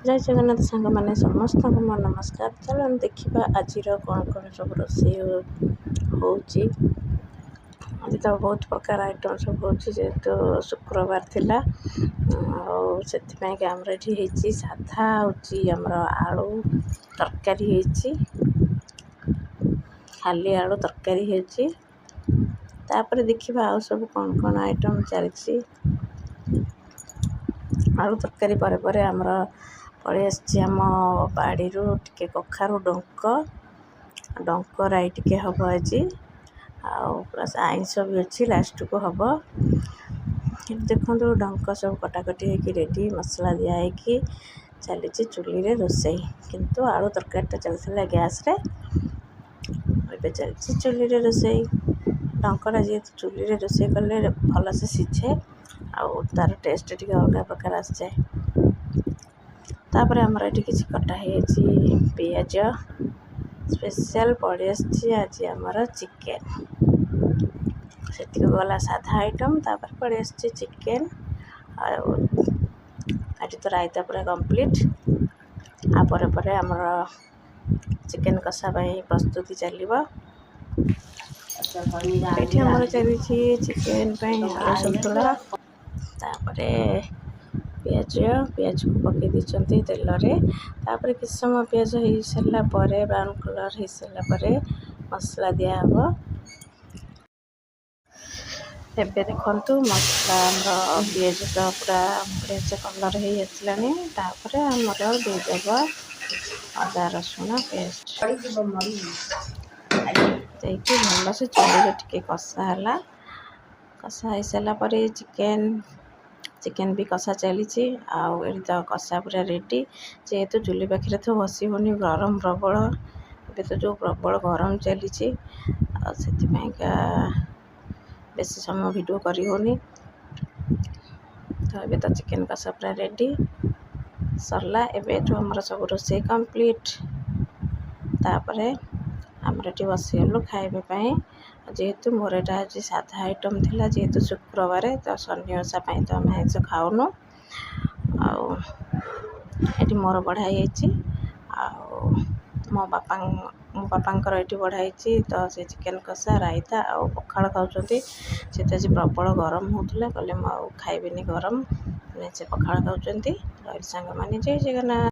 जय जगन्नाथ सांग मैंने समस्त को मोर नमस्कार। चलो देखा आज कौन कौन सब रोषे होची। आज तो बहुत प्रकार आइटम सब होची जेहेतु शुक्रवार थिला से आमर ये साधा होची आमर आलू तरकारी होची खाली आलू तरकारी होची। तापर देखिबा आ सब कौन कौन आइटम चलची। आलू तरकारी पर आमर पड़े आम बाड़ी टे कखारू डंक राई टे हम आज प्लस आइंस भी अच्छी लास्ट को हम देखो डंक सब कटाकटी होगी रेडी मसला दिखाई चली चुली रोसई किंतु आलू तरकारी चलता गैस रे चलती चुली रोसई डंकटा जी चुली रोसई कले भल से सीझे आउ तार टेस्ट टी अलग प्रकार आस जाए। तापर आमर ये किसी कटा है पियाज स्पेशल पड़े आज आमर चिकेन से गला साधा आइटम तापर पड़े चिकेन आज तो रायता पूरा कंप्लीट आपर आमर चिकेन कषा प्रस्तुति चलो ये आमर चली चिकेन आलू सन्तुला तापर पियाज को पकई दी तेल तापर किस समय पियाज हो सारा ब्राउन कलर हो सारापर मसला दिहब। एबे देखु मसला पियाज तो पूरा बढ़िया कलर हो आसलानी तापर आमर देदेव अदा रसुण पेस्ट देखिए भल से चुली टे कषा हो सारापर चिकेन भी कषा चली तो कषा पूरा रेडी जेहेतु चुली पाखे तो बसी होनी गरम प्रबल ए तो जो प्रबल गरम चली से बेसी समय वीडियो करी होनी तो ये तो चिकेन कषा पूरा रेडी सरला एवं आमर सब रोषे कंप्लीट तापर आमर ये बसगलु खाइबापी जेहेतु मोर यहाँ आज साधा आइटम थिला जेहेतु शुक्रवार तो शनि ओषा तो आम आइंस खाऊनु ये मोर बढ़ाई मो बापा ये बढ़ाई तो से चिकेन कषा रायता आउ पखाड़ खाऊँ से तो आज प्रबल गरम होता कहले खाइबेनी गरम से पखाड़ खाऊँ रही सांग मैंने जय जगन्नाथ।